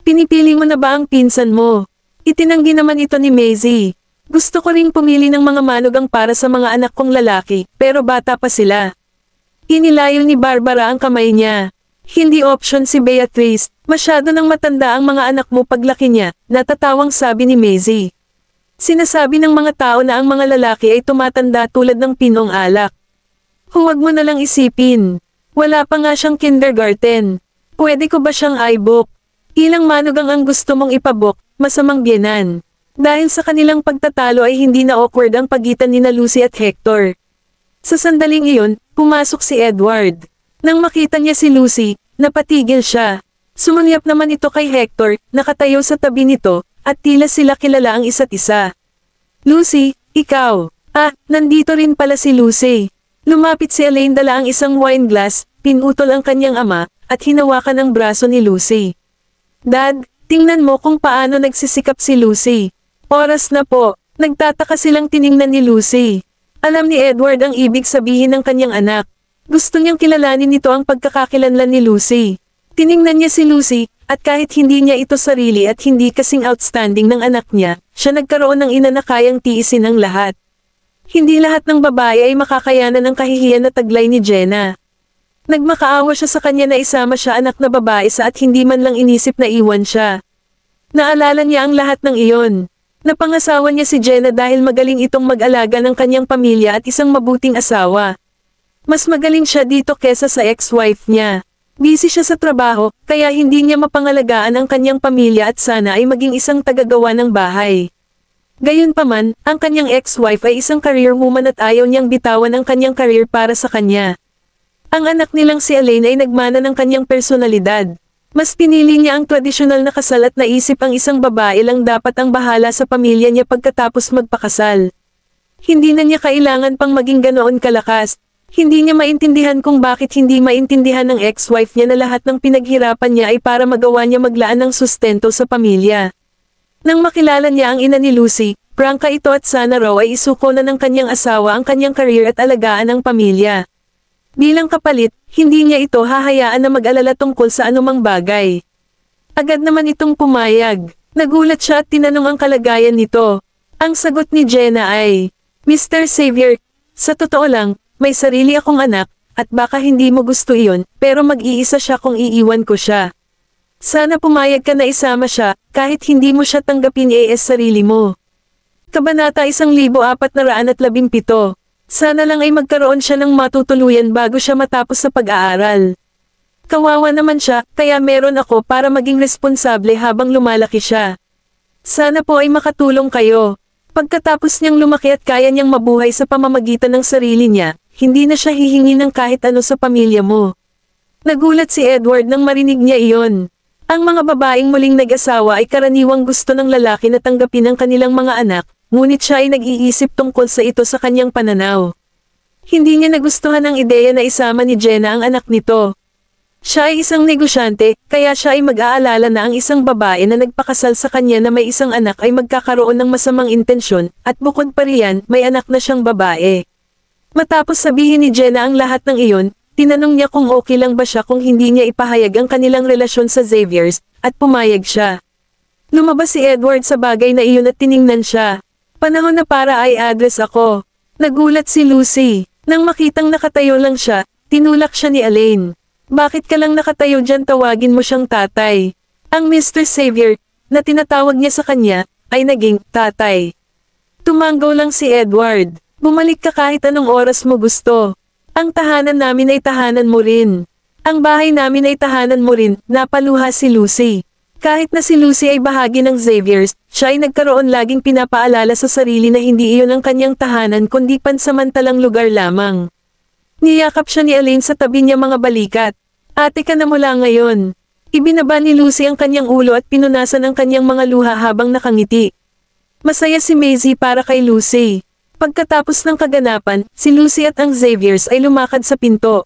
Pinipili mo na ba ang pinsan mo? Itinanggi naman ito ni Maisie. Gusto ko ring pumili ng mga manugang para sa mga anak kong lalaki, pero bata pa sila. Inilayo ni Barbara ang kamay niya. Hindi option si Beatrice, masyado nang matanda ang mga anak mo paglaki niya, natatawang sabi ni Maisie. Sinasabi ng mga tao na ang mga lalaki ay tumatanda tulad ng pinong alak. Huwag mo na lang isipin. Wala pa nga siyang kindergarten. Pwede ko ba siyang i-book? Ilang manugang ang gusto mong ipabook, masamang biyenan. Dahil sa kanilang pagtatalo ay hindi na awkward ang pagitan ni Lucy at Hector. Sa sandaling iyon, pumasok si Edward. Nang makita niya si Lucy, napatigil siya. Sumulyap naman ito kay Hector, nakatayo sa tabi nito, at tila sila kilala ang isa't isa. Lucy, ikaw. Nandito rin pala si Lucy. Lumapit si Elaine dala ang isang wine glass, pinutol ang kanyang ama, at hinawakan ang braso ni Lucy. Dad, tingnan mo kung paano nagsisikap si Lucy. Oras na po, nagtataka silang tiningnan ni Lucy. Alam ni Edward ang ibig sabihin ng kanyang anak. Gusto niyang kilalanin nito ang pagkakakilanlan ni Lucy. Tiningnan niya si Lucy, at kahit hindi niya ito sarili at hindi kasing outstanding ng anak niya, siya nagkaroon ng ina na kayang tiisin ang lahat. Hindi lahat ng babae ay makakayanan ng kahihiyan na taglay ni Jenna. Nagmakaawa siya sa kanya na isama siya anak na babae sa at hindi man lang inisip na iwan siya. Naalala niya ang lahat ng iyon. Napangasawa niya si Jenna dahil magaling itong mag-alaga ng kanyang pamilya at isang mabuting asawa. Mas magaling siya dito kesa sa ex-wife niya. Busy siya sa trabaho, kaya hindi niya mapangalagaan ang kanyang pamilya at sana ay maging isang tagagawa ng bahay. Gayunpaman, ang kanyang ex-wife ay isang career woman at ayaw niyang bitawan ang kanyang career para sa kanya. Ang anak nilang si Elaine ay nagmana ng kanyang personalidad. Mas pinili niya ang tradisyonal na kasal at naisip ang isang babae lang dapat ang bahala sa pamilya niya pagkatapos magpakasal. Hindi na niya kailangan pang maging ganoon kalakas. Hindi niya maintindihan kung bakit hindi maintindihan ng ex-wife niya na lahat ng pinaghirapan niya ay para magawa niya maglaan ng sustento sa pamilya. Nang makilala niya ang ina ni Lucy, prangka ito at sana raw ay isuko na ng kanyang asawa ang kanyang career at alagaan ang pamilya. Bilang kapalit, hindi niya ito hahayaan na mag-alala tungkol sa anumang bagay. Agad naman itong pumayag. Nagulat siya at tinanong ang kalagayan nito. Ang sagot ni Jenna ay, Mr. Xavier, sa totoo lang, may sarili akong anak, at baka hindi mo gusto iyon, pero mag-iisa siya kung iiwan ko siya. Sana pumayag ka na isama siya, kahit hindi mo siya tanggapin sarili mo. Kabanata 1417. Sana lang ay magkaroon siya ng matutuluyan bago siya matapos sa pag-aaral. Kawawa naman siya, kaya meron ako para maging responsable habang lumalaki siya. Sana po ay makatulong kayo. Pagkatapos niyang lumaki at kaya niyang mabuhay sa pamamagitan ng sarili niya, hindi na siya hihingi ng kahit ano sa pamilya mo. Nagulat si Edward nang marinig niya iyon. Ang mga babaeng muling nag-asawa ay karaniwang gusto ng lalaki na tanggapin ang kanilang mga anak, ngunit siya ay nag-iisip tungkol sa ito sa kanyang pananaw. Hindi niya nagustuhan ang ideya na isama ni Jenna ang anak nito. Siya ay isang negosyante, kaya siya ay mag-aalala na ang isang babae na nagpakasal sa kanya na may isang anak ay magkakaroon ng masamang intensyon, at bukod pa riyan, may anak na siyang babae. Matapos sabihin ni Jenna ang lahat ng iyon, tinanong niya kung okay lang ba siya kung hindi niya ipahayag ang kanilang relasyon sa Xavier's, at pumayag siya. Lumabas si Edward sa bagay na iyon at tiningnan siya. Panahon na para ay address ako. Nagulat si Lucy. Nang makitang nakatayo lang siya, tinulak siya ni Elaine. Bakit ka lang nakatayo dyan, tawagin mo siyang tatay. Ang Mr. Xavier, na tinatawag niya sa kanya, ay naging tatay. Tumanggaw lang si Edward. Bumalik ka kahit anong oras mo gusto. Ang tahanan namin ay tahanan mo rin. Ang bahay namin ay tahanan mo rin, napaluha si Lucy. Kahit na si Lucy ay bahagi ng Xavier's, siya ay nagkaroon laging pinapaalala sa sarili na hindi iyon ang kanyang tahanan kundi pansamantalang lugar lamang. Niyakap siya ni Elaine sa tabi niya mga balikat. Ate ka na mula ngayon. Ibinaba ni Lucy ang kanyang ulo at pinunasan ang kanyang mga luha habang nakangiti. Masaya si Maisie para kay Lucy. Pagkatapos ng kaganapan, si Lucy at ang Xaviers ay lumakad sa pinto.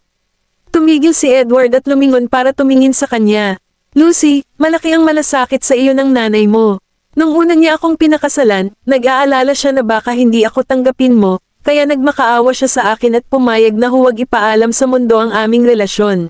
Tumigil si Edward at lumingon para tumingin sa kanya. Lucy, malaki ang malasakit sa iyo ng nanay mo. Nung una niya akong pinakasalan, nag-aalala siya na baka hindi ako tanggapin mo, kaya nagmakaawa siya sa akin at pumayag na huwag ipaalam sa mundo ang aming relasyon.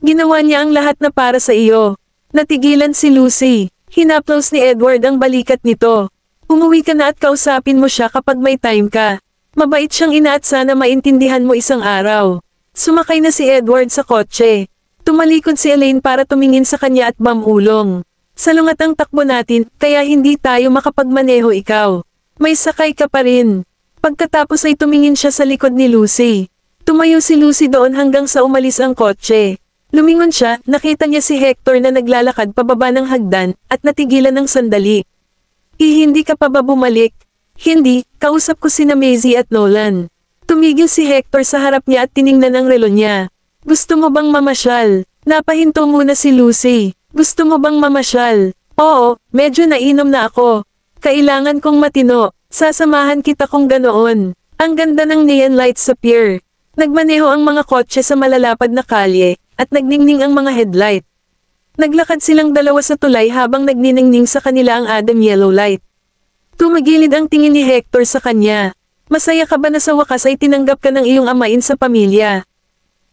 Ginawa niya ang lahat na para sa iyo. Natigilan si Lucy. Hinaplos ni Edward ang balikat nito. Umuwi ka na at kausapin mo siya kapag may time ka. Mabait siyang ina at sana maintindihan mo isang araw. Sumakay na si Edward sa kotse. Tumalikod si Elaine para tumingin sa kanya at mamulong. Salungat ang takbo natin, kaya hindi tayo makapagmaneho ikaw. May sakay ka pa rin. Pagkatapos ay tumingin siya sa likod ni Lucy. Tumayo si Lucy doon hanggang sa umalis ang kotse. Lumingon siya, nakita niya si Hector na naglalakad pababa ng hagdan, at natigilan ng sandali. Hindi ka pa ba bumalik? Hindi, kausap ko sina Maisie at Nolan. Tumigil si Hector sa harap niya at tiningnan ang relo niya. Gusto mo bang mamasyal? Napahinto muna si Lucy. Gusto mo bang mamasyal? Oo, medyo nainom na ako. Kailangan kong matino. Sasamahan kita kung ganoon. Ang ganda ng neon lights sa pier. Nagmaneho ang mga kotse sa malalapad na kalye, at nagningning ang mga headlight. Naglakad silang dalawa sa tulay habang nagniningning sa kanila ang Adam yellow light. Tumagilid ang tingin ni Hector sa kanya. Masaya ka ba na sa wakas ay tinanggap ka ng iyong amain sa pamilya?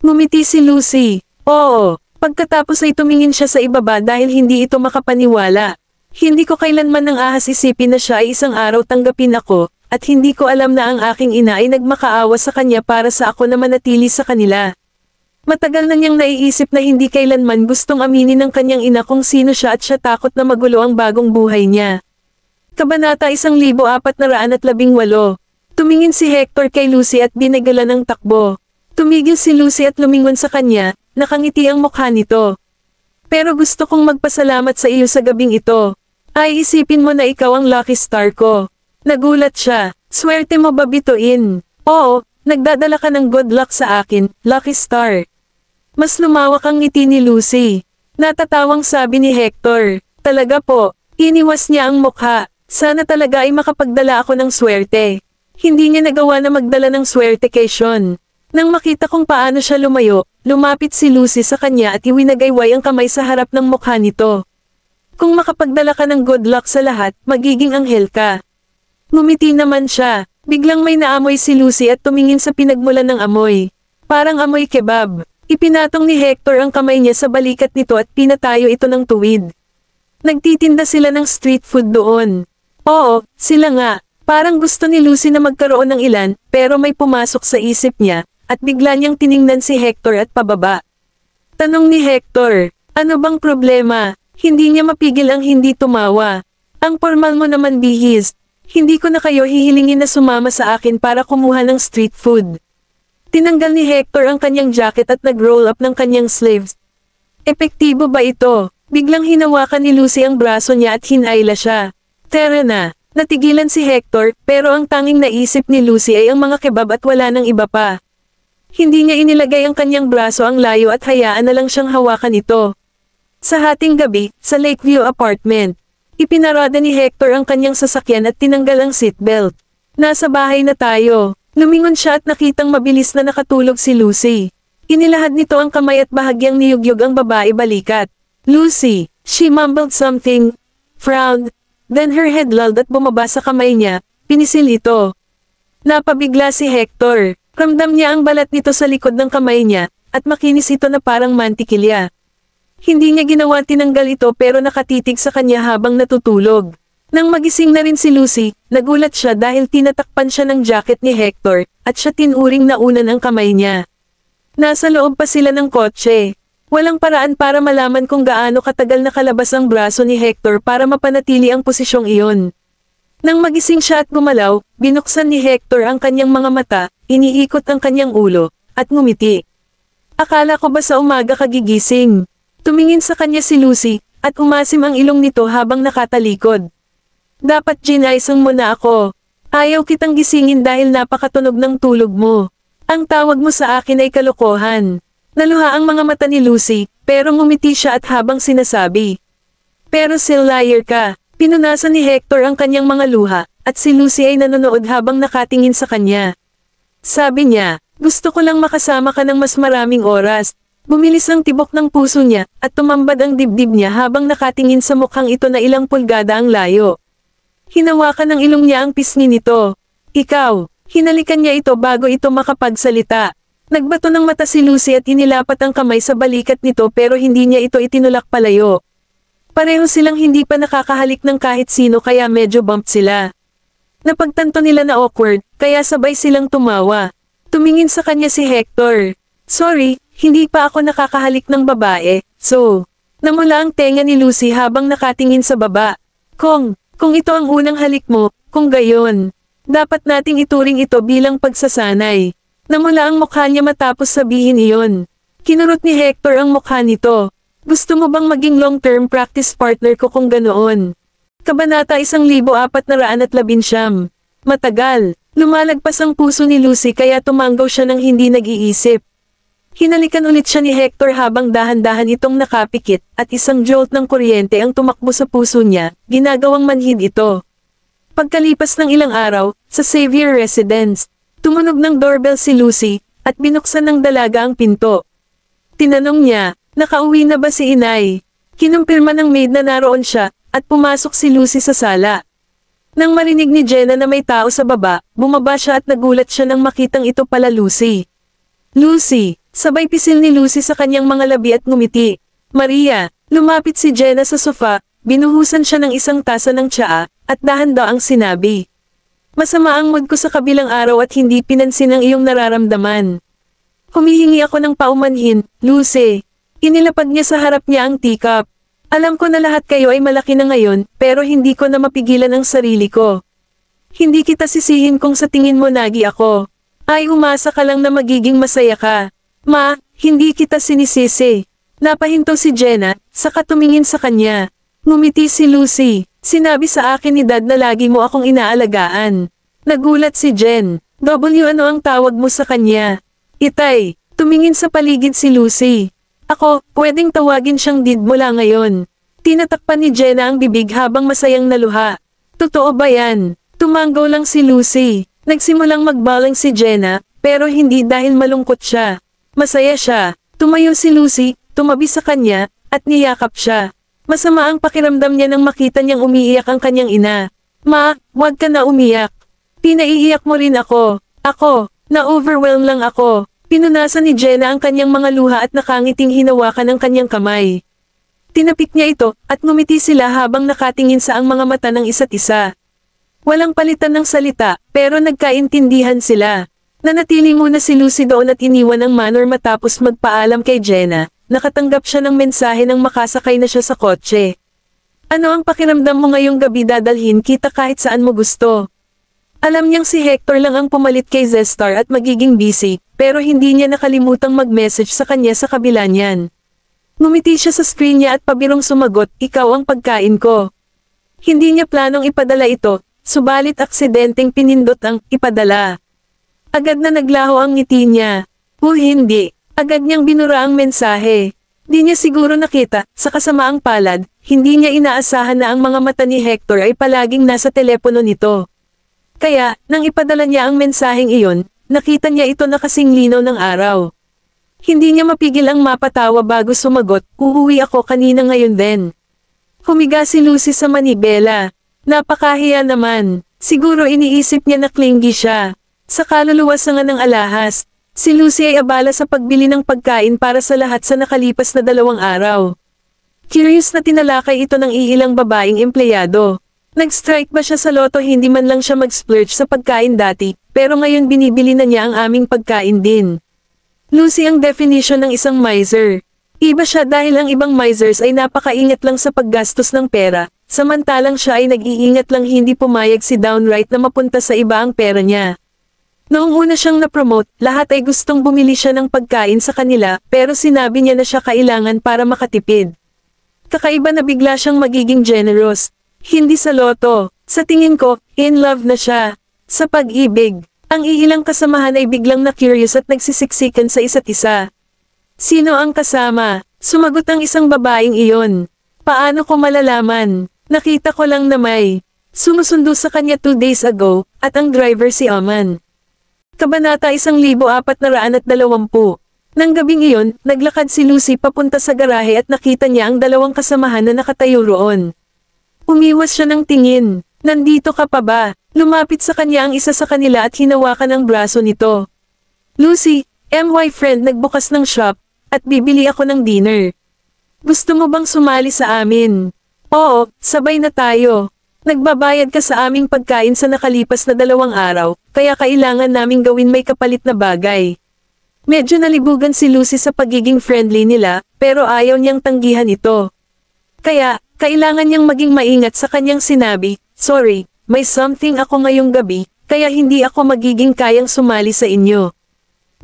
Ngumiti si Lucy. Oo. Pagkatapos ay tumingin siya sa ibaba dahil hindi ito makapaniwala. Hindi ko kailanman nang ahas isipin na siya ay isang araw tanggapin ako, at hindi ko alam na ang aking ina ay nagmakaawa sa kanya para sa ako na manatili sa kanila. Matagal na niyang naiisip na hindi kailanman gustong aminin ng kanyang ina kung sino siya at siya takot na magulo ang bagong buhay niya. Kabanata 1418. Tumingin si Hector kay Lucy at binagalan ng takbo. Tumigil si Lucy at lumingon sa kanya. Nakangiti ang mukha nito. Pero gusto kong magpasalamat sa iyo sa gabing ito. Ay isipin mo na ikaw ang lucky star ko. Nagulat siya. Swerte mo ba bituin? Oo, nagdadala ka ng good luck sa akin, lucky star. Mas lumawak ang ngiti ni Lucy. Natatawang sabi ni Hector. Talaga po, iniwas niya ang mukha. Sana talaga ay makapagdala ako ng swerte. Hindi niya nagawa na magdala ng swerte kay Sean. Nang makita kung paano siya lumayo, lumapit si Lucy sa kanya at iwinagayway ang kamay sa harap ng mukha nito. Kung makapagdala ka ng good luck sa lahat, magiging anghel ka. Ngumiti naman siya. Biglang may naamoy si Lucy at tumingin sa pinagmulan ng amoy. Parang amoy kebab. Ipinatong ni Hector ang kamay niya sa balikat nito at pinatayo ito ng tuwid. Nagtitinda sila ng street food doon. Oo, sila nga. Parang gusto ni Lucy na magkaroon ng ilan, pero may pumasok sa isip niya, at bigla niyang tiningnan si Hector at pababa. Tanong ni Hector, ano bang problema? Hindi niya mapigil ang hindi tumawa. Ang formal mo naman bihis. Hindi ko na kayo hihilingin na sumama sa akin para kumuha ng street food. Tinanggal ni Hector ang kanyang jacket at nag-roll up ng kanyang sleeves. Epektibo ba ito? Biglang hinawakan ni Lucy ang braso niya at hinayla siya. Tara na. Natigilan si Hector, pero ang tanging naisip ni Lucy ay ang mga kebab at wala nang iba pa. Hindi niya inilagay ang kanyang braso ang layo at hayaan na lang siyang hawakan ito. Sa hating gabi, sa Lakeview apartment, ipinarada ni Hector ang kanyang sasakyan at tinanggal ang seatbelt. Nasa bahay na tayo. Lumingon siya at nakitang mabilis na nakatulog si Lucy. Inilahad nito ang kamay at bahagyang niyugyug ang babae balikat. Lucy, she mumbled something, frowned, then her head lulled at bumaba sa kamay niya, pinisil ito. Napabigla si Hector. Ramdam niya ang balat nito sa likod ng kamay niya, at makinis ito na parang mantikilya. Hindi niya ginawa tinanggal ito pero nakatitig sa kanya habang natutulog. Nang magising na rin si Lucy, nagulat siya dahil tinatakpan siya ng jacket ni Hector, at siya tinuring naunan ang kamay niya. Nasa loob pa sila ng kotse. Walang paraan para malaman kung gaano katagal nakalabas ang braso ni Hector para mapanatili ang posisyong iyon. Nang magising siya at gumalaw, binuksan ni Hector ang kanyang mga mata, iniikot ang kanyang ulo, at ngumiti. Akala ko ba sa umaga kagigising? Tumingin sa kanya si Lucy, at umasim ang ilong nito habang nakatalikod. Dapat ginaisang mo na ako. Ayaw kitang gisingin dahil napakatunog ng tulog mo. Ang tawag mo sa akin ay kalokohan. Naluha ang mga mata ni Lucy, pero ngumiti siya at habang sinasabi. Pero still liar ka. Pinunasan ni Hector ang kanyang mga luha, at si Lucy ay nanonood habang nakatingin sa kanya. Sabi niya, gusto ko lang makasama ka ng mas maraming oras. Bumilis ang tibok ng puso niya, at tumambad ang dibdib niya habang nakatingin sa mukhang ito na ilang pulgada ang layo. Hinawakan ng ilong niya ang pisngi nito. Ikaw, hinalikan niya ito bago ito makapagsalita. Nagbato ng mata si Lucy at inilapat ang kamay sa balikat nito pero hindi niya ito itinulak palayo. Pareho silang hindi pa nakakahalik ng kahit sino kaya medyo bumped sila. Napagtanto nila na awkward, kaya sabay silang tumawa. Tumingin sa kanya si Hector. Sorry, hindi pa ako nakakahalik ng babae, so. Namula ang tenga ni Lucy habang nakatingin sa baba. Kung ito ang unang halik mo, kung gayon, dapat nating ituring ito bilang pagsasanay. Namula ang mukha niya matapos sabihin iyon. Kinurot ni Hector ang mukha nito. Gusto mo bang maging long-term practice partner ko kung ganoon? Kabanata 1419. Matagal. Lumalagpas ang puso ni Lucy kaya tumanggaw siya ng hindi nag-iisip. Hinalikan ulit siya ni Hector habang dahan-dahan itong nakapikit at isang jolt ng kuryente ang tumakbo sa puso niya, ginagawang manhid ito. Pagkalipas ng ilang araw, sa Xavier Residence, tumunog ng doorbell si Lucy at binuksan ng dalaga ang pinto. Tinanong niya, nakauwi na ba si inay? Kinumpirma ng maid na naroon siya at pumasok si Lucy sa sala. Nang marinig ni Jenna na may tao sa baba, bumaba siya at nagulat siya nang makitang ito pala Lucy. Lucy! Sabay pisil ni Lucy sa kanyang mga labi at ngumiti. Maria, lumapit si Jenna sa sofa, binuhusan siya ng isang tasa ng tsaa, at dahan-daang sinabi. Masama ang mood ko sa kabilang araw at hindi pinansin ang iyong nararamdaman. Humihingi ako ng paumanhin, Lucy. Inilapag niya sa harap niya ang teacup. Alam ko na lahat kayo ay malaki na ngayon, pero hindi ko na mapigilan ang sarili ko. Hindi kita sisihin kung sa tingin mo nagi ako. Ay umasa ka lang na magiging masaya ka. Ma, hindi kita sinisisi. Napahinto si Jenna, saka tumingin sa kanya. Ngumiti si Lucy. Sinabi sa akin ni Dad na lagi mo akong inaalagaan. Nagulat si Jen. Ano ang tawag mo sa kanya? Itay. Tumingin sa paligid si Lucy. Ako, pwedeng tawagin siyang Did mula ngayon. Tinatakpan ni Jenna ang bibig habang masayang naluha. Totoo ba yan? Tumanggaw lang si Lucy. Nagsimulang magbalang si Jenna, pero hindi dahil malungkot siya. Masaya siya. Tumayo si Lucy, tumabi sa kanya, at niyakap siya. Masama ang pakiramdam niya nang makita niyang umiiyak ang kanyang ina. Ma, wag ka na umiyak. Pinaiiyak mo rin ako. Ako, na-overwhelm lang ako. Pinunasan ni Jenna ang kanyang mga luha at nakangiting hinawakan ang kanyang kamay. Tinapik niya ito, at ngumiti sila habang nakatingin sa ang mga mata ng isa't isa. Walang palitan ng salita, pero nagkaintindihan sila. Nanatili muna si Lucy doon at iniwan ang manor matapos magpaalam kay Jenna. Nakatanggap siya ng mensahe nang makasakay na siya sa kotse. Ano ang pakiramdam mo ngayong gabi, dadalhin kita kahit saan mo gusto? Alam niyang si Hector lang ang pumalit kay Zestar at magiging busy, pero hindi niya nakalimutang mag-message sa kanya sa kabila niyan. Ngumiti siya sa screen niya at pabirong sumagot, ikaw ang pagkain ko. Hindi niya planong ipadala ito, subalit aksidenteng pinindot ang ipadala. Agad na naglaho ang ngiti niya. Hindi. Agad niyang binura ang mensahe. Di niya siguro nakita, sa kasamaang palad, hindi niya inaasahan na ang mga mata ni Hector ay palaging nasa telepono nito. Kaya, nang ipadala niya ang mensaheng iyon, nakita niya ito na kasing linaw ng araw. Hindi niya mapigil ang mapatawa bago sumagot, uuwi ako kanina ngayon din. Humiga si Lucy sa manibela. Napakahiya naman. Siguro iniisip niya na clingy siya. Sa kaluluwas nga ng alahas, si Lucy ay abala sa pagbili ng pagkain para sa lahat sa nakalipas na 2 araw. Curious na tinalakay ito ng iilang babaeng empleyado. Nag-strike ba siya sa loto, hindi man lang siya mag-splurge sa pagkain dati, pero ngayon binibili na niya ang aming pagkain din. Lucy ang definition ng isang miser. Iba siya dahil ang ibang misers ay napakaingat lang sa paggastos ng pera, samantalang siya ay nag-iingat lang hindi pumayag si downright na mapunta sa iba ang pera niya. Noong una siyang na-promote, lahat ay gustong bumili siya ng pagkain sa kanila, pero sinabi niya na siya kailangan para makatipid. Kakaiba na bigla siyang magiging generous. Hindi sa loto. Sa tingin ko, in love na siya. Sa pag-ibig, ang iilang kasamahan ay biglang na-curious at nagsisiksikan sa isa't isa. Sino ang kasama? Sumagot ang isang babaeng iyon. Paano ko malalaman? Nakita ko lang na may. Sumusundo sa kanya 2 days ago, at ang driver si Aman. Kabanata 1420. Nang gabing iyon, naglakad si Lucy papunta sa garahe at nakita niya ang dalawang kasamahan na nakatayo roon. Umiwas siya ng tingin. Nandito ka pa ba? Lumapit sa kanya ang isa sa kanila at hinawakan ang braso nito. Lucy, my friend nagbukas ng shop, at bibili ako ng dinner. Gusto mo bang sumali sa amin? Oo, sabay na tayo. Nagbabayad ka sa aming pagkain sa nakalipas na 2 araw, kaya kailangan naming gawin may kapalit na bagay. Medyo nalibugan si Lucy sa pagiging friendly nila, pero ayaw niyang tanggihan ito. Kaya, kailangan niyang maging maingat sa kanyang sinabi, sorry, may something ako ngayong gabi, kaya hindi ako magiging kayang sumali sa inyo.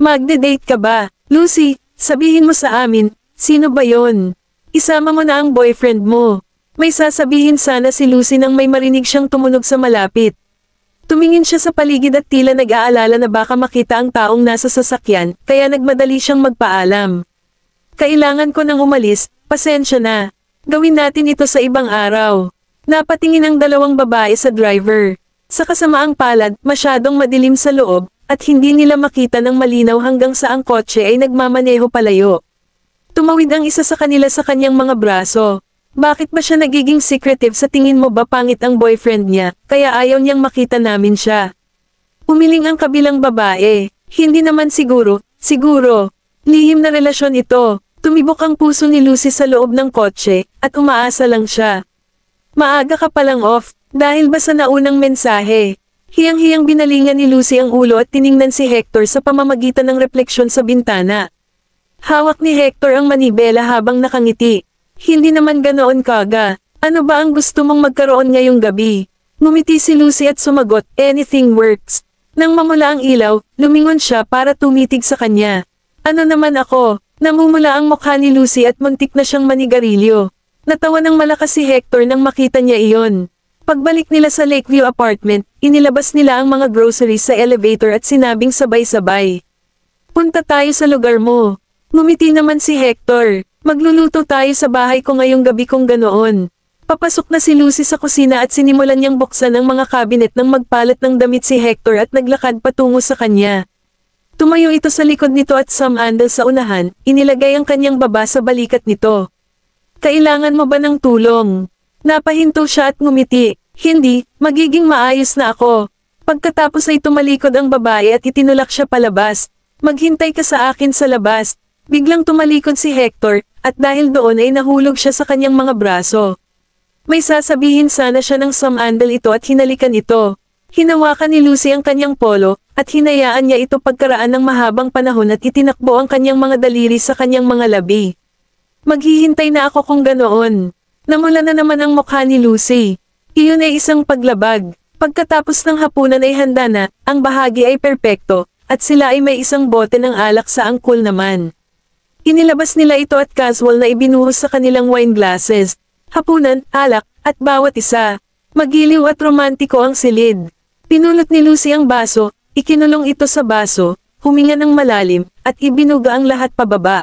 Magde-date ka ba? Lucy, sabihin mo sa amin, sino ba yon? Isama mo na ang boyfriend mo. May sasabihin sana si Lucy nang may marinig siyang tumunog sa malapit. Tumingin siya sa paligid at tila nag-aalala na baka makita ang taong nasa sasakyan, kaya nagmadali siyang magpaalam. Kailangan ko nang umalis, pasensya na. Gawin natin ito sa ibang araw. Napatingin ang 2 babae sa driver. Sa kasamaang palad, masyadong madilim sa loob, at hindi nila makita ng malinaw hanggang sa ang kotse ay nagmamaneho palayo. Tumawid ang isa sa kanila sa kanyang mga braso. Bakit ba siya nagiging secretive? Sa tingin mo ba pangit ang boyfriend niya, kaya ayaw niyang makita namin siya? Umiling ang kabilang babae. Hindi naman siguro. Lihim na relasyon ito. Tumibok ang puso ni Lucy sa loob ng kotse, at umaasa lang siya. Maaga ka palang off, dahil ba sa naunang mensahe? Hiyang-hiyang binalingan ni Lucy ang ulo at tiningnan si Hector sa pamamagitan ng refleksyon sa bintana. Hawak ni Hector ang manibela habang nakangiti. Hindi naman ganoon kaga. Ano ba ang gusto mong magkaroon ngayong gabi? Ngumiti si Lucy at sumagot, anything works. Nang mamula ang ilaw, lumingon siya para tumitig sa kanya. Ano naman ako? Namumula ang mukha ni Lucy at muntik na siyang manigarilyo. Natawa ng malakas si Hector nang makita niya iyon. Pagbalik nila sa Lakeview apartment, inilabas nila ang mga groceries sa elevator at sinabing sabay-sabay. Punta tayo sa lugar mo. Ngumiti naman si Hector. Magluluto tayo sa bahay ko ngayong gabi kung ganoon. Papasok na si Lucy sa kusina at sinimulan niyang buksan ang mga kabinet nang magpalat ng damit si Hector at naglakad patungo sa kanya. Tumayo ito sa likod nito at sumandal sa unahan, inilagay ang kanyang baba sa balikat nito. Kailangan mo ba ng tulong? Napahinto siya at ngumiti. Hindi, magiging maayos na ako. Pagkatapos ay tumalikod ang babae at itinulak siya palabas. Maghintay ka sa akin sa labas. Biglang tumalikod si Hector, at dahil doon ay nahulog siya sa kanyang mga braso. May sasabihin sana siya ng sumandal ito at hinalikan ito. Hinawakan ni Lucy ang kanyang polo, at hinayaan niya ito pagkaraan ng mahabang panahon at itinakbo ang kanyang mga daliri sa kanyang mga labi. Maghihintay na ako kung ganoon. Namula na naman ang mukha ni Lucy. Iyon ay isang paglabag. Pagkatapos ng hapunan ay handa na, ang bahagi ay perpekto, at sila ay may isang bote ng alak sa angkol naman. Inilabas nila ito at casual na ibinuhos sa kanilang wine glasses. Hapunan, alak, at bawat isa. Magiliw at romantiko ang silid. Pinulot ni Lucy ang baso, ikinulong ito sa baso, huminga ng malalim, at ibinuga ang lahat pababa.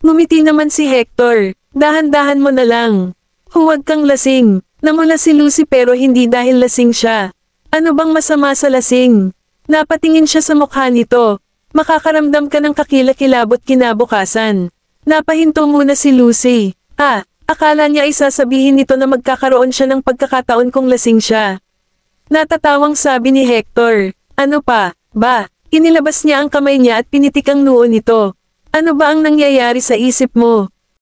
Ngumiti naman si Hector. Dahan-dahan mo na lang. Huwag kang lasing. Namula si Lucy pero hindi dahil lasing siya. Ano bang masama sa lasing? Napatingin siya sa mukha nito. Makakaramdam ka ng kakilakilabot kinabukasan. Napahinto muna si Lucy. Akala niya ay sasabihin nito na magkakaroon siya ng pagkakataon kung lasing siya. Natatawang sabi ni Hector. Ano pa, ba? Inilabas niya ang kamay niya at pinitik ang noo nito. Ano ba ang nangyayari sa isip mo?